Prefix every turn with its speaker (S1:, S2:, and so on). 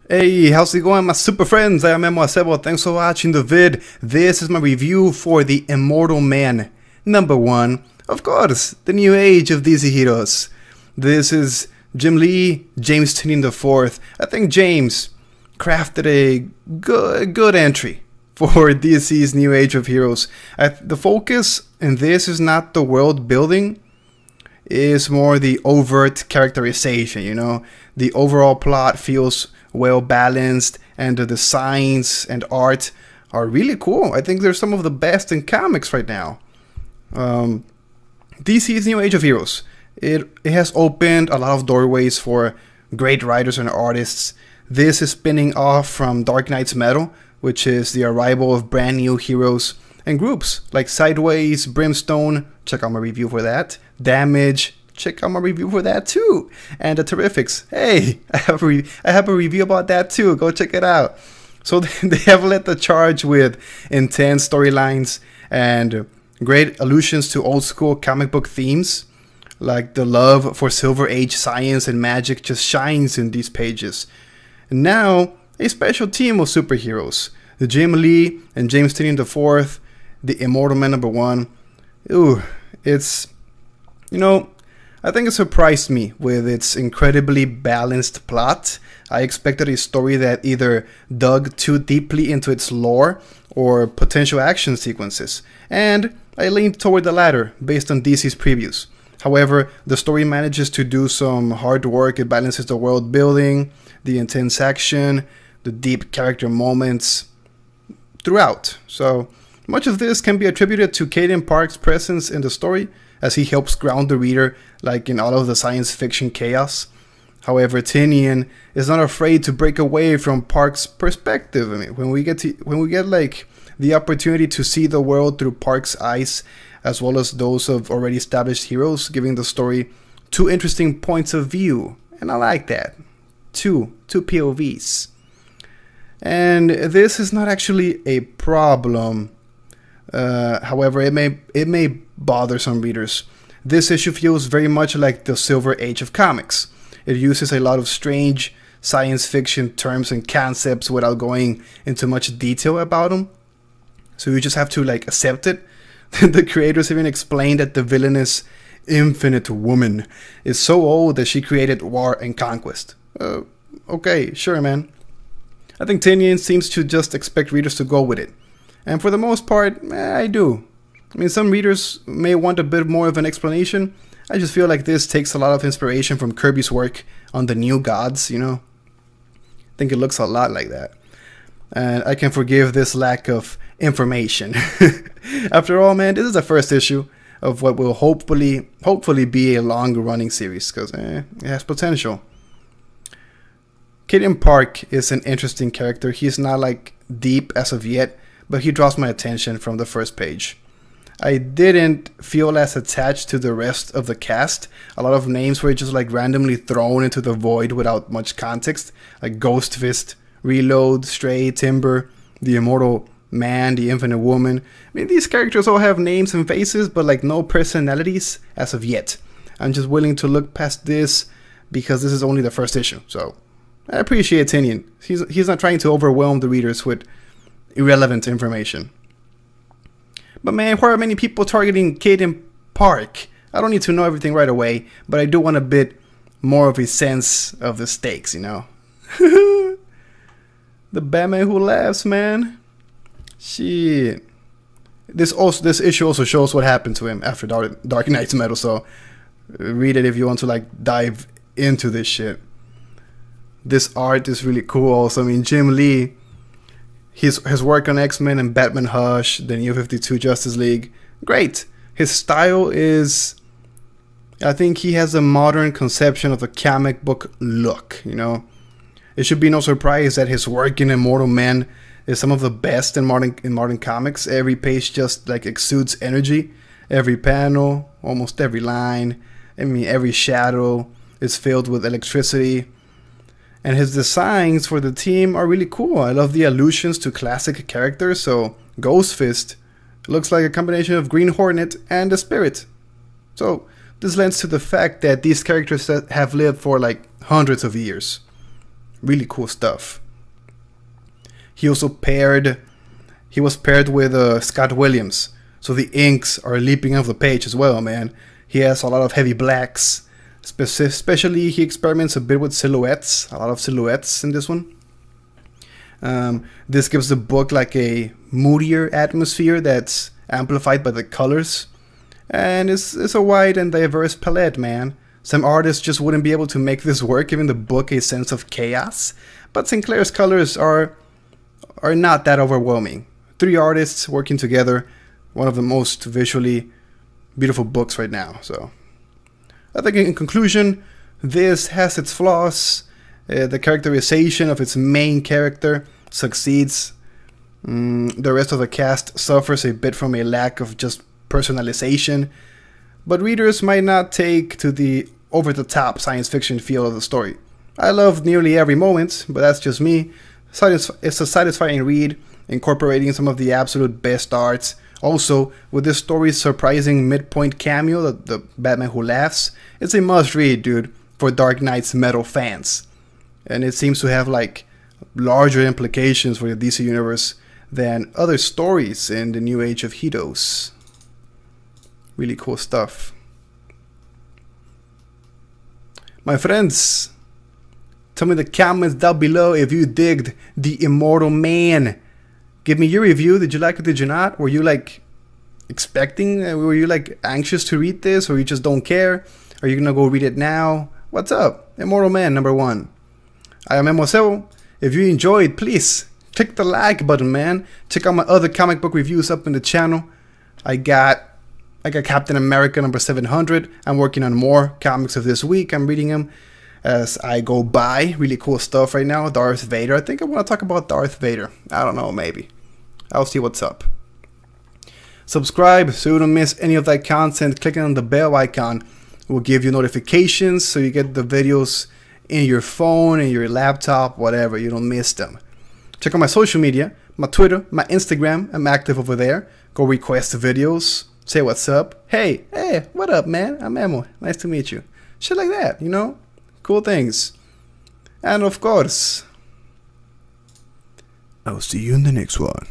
S1: Hey, how's it going, my super friends? I am Immortal. Thanks for watching the vid. This is my review for the Immortal Man number 1. Of course, the new age of DC heroes. This is Jim Lee, James Tynion IV. I think James crafted a good entry for DC's new age of heroes. The focus in this is not the world building, is more the overt characterization, you know. The overall plot feels well balanced, and the designs and art are really cool. I think they're some of the best in comics right now. DC's new age of heroes. It has opened a lot of doorways for great writers and artists. This is spinning off from Dark Knight's Metal, which is the arrival of brand new heroes and groups like Sideways, Brimstone, check out my review for that, Damage, check out my review for that too, and the Terrifics, hey, I have a review about that too, go check it out. So they have led the charge with intense storylines and great allusions to old school comic book themes, like the love for Silver Age science and magic just shines in these pages. And now, a special team of superheroes, the Jim Lee and James Tynion IV, the Immortal Man number 1. Ooh, it's, you know, I think it surprised me with its incredibly balanced plot. I expected a story that either dug too deeply into its lore or potential action sequences, and I leaned toward the latter based on DC's previews. However, the story manages to do some hard work. It balances the world building, the intense action, the deep character moments throughout. So much of this can be attributed to Caden Park's presence in the story, as he helps ground the reader like in all of the science fiction chaos. However, Tynion is not afraid to break away from Park's perspective. I mean, when we get like the opportunity to see the world through Park's eyes, as well as those of already established heroes, giving the story two interesting points of view, and I like that. Two POVs. And this is not actually a problem. However, it may bother some readers. This issue feels very much like the Silver Age of comics. It uses a lot of strange science fiction terms and concepts without going into much detail about them. So you just have to like accept it. The creators even explained that the villainous Infinite Woman is so old that she created war and conquest. Okay, sure, man. I think Tynion seems to just expect readers to go with it. And for the most part, I do. I mean, some readers may want a bit more of an explanation. I just feel like this takes a lot of inspiration from Kirby's work on the New Gods, you know? I think it looks a lot like that. And I can forgive this lack of information. After all, man, this is the first issue of what will hopefully be a long-running series, because it has potential. Caden Park is an interesting character. He's not like deep as of yet, but he draws my attention from the first page. I didn't feel as attached to the rest of the cast. A lot of names were just like randomly thrown into the void without much context, like Ghost Fist, Reload, Stray, Timber, the Immortal Man, the Infinite Woman. I mean, these characters all have names and faces, but like no personalities as of yet. I'm just willing to look past this because this is only the first issue. So I appreciate Tynion. He's not trying to overwhelm the readers with irrelevant information. But man, why are many people targeting Caden Park? I don't need to know everything right away, but I do want a bit more of a sense of the stakes, you know? The Batman who laughs, man. Shit. This issue also shows what happened to him after Dark Knight's Metal, so read it if you want to like dive into this shit. This art is really cool also. I mean, Jim Lee, his work on X-Men and Batman Hush, the New 52 Justice League, great. His style is, I think he has a modern conception of the comic book look, you know. It should be no surprise that his work in Immortal Man is some of the best in modern comics. Every page just like exudes energy. Every panel, almost every line, I mean every shadow is filled with electricity. And his designs for the team are really cool. I love the allusions to classic characters. So Ghost Fist looks like a combination of Green Hornet and the Spirit. So this lends to the fact that these characters have lived for like hundreds of years. Really cool stuff. He was paired with Scott Williams, so the inks are leaping off the page as well, man. He has a lot of heavy blacks, especially he experiments a bit with silhouettes, a lot of silhouettes in this one. This gives the book like a moodier atmosphere that's amplified by the colors, and it's a wide and diverse palette, man. Some artists just wouldn't be able to make this work, giving the book a sense of chaos, but Sinclair's colors are not that overwhelming. 3 artists working together, one of the most visually beautiful books right now. So I think in conclusion, this has its flaws. The characterization of its main character succeeds. The rest of the cast suffers a bit from a lack of just personalization, but readers might not take to the over-the-top science fiction feel of the story. I loved nearly every moment, but that's just me. It's a satisfying read, incorporating some of the absolute best arts. Also, with this story's surprising midpoint cameo, the Batman Who Laughs, it's a must-read, dude, for Dark Knight's metal fans. And it seems to have like larger implications for the DC Universe than other stories in the new age of heroes. Really cool stuff. My friends, tell me in the comments down below if you digged The Immortal Man. Give me your review. Did you like it? Did you not? Were you like expecting? Were you like anxious to read this, or you just don't care? Are you gonna go read it now? What's up? Immortal Man #1. I am Immortal. If you enjoyed, please click the like button, man. Check out my other comic book reviews up in the channel. I got Captain America #700. I'm working on more comics of this week. I'm reading them as I go by. Really cool stuff right now. Darth Vader. I think I want to talk about Darth Vader. I don't know, maybe. I'll see what's up. Subscribe so you don't miss any of that content. Clicking on the bell icon will give you notifications so you get the videos in your phone, in your laptop, whatever. You don't miss them. Check out my social media, my Twitter, my Instagram. I'm active over there. Go request the videos. Say what's up. Hey, what up, man? I'm Emo. Nice to meet you. Shit like that, you know? Cool things. And of course, I'll see you in the next one.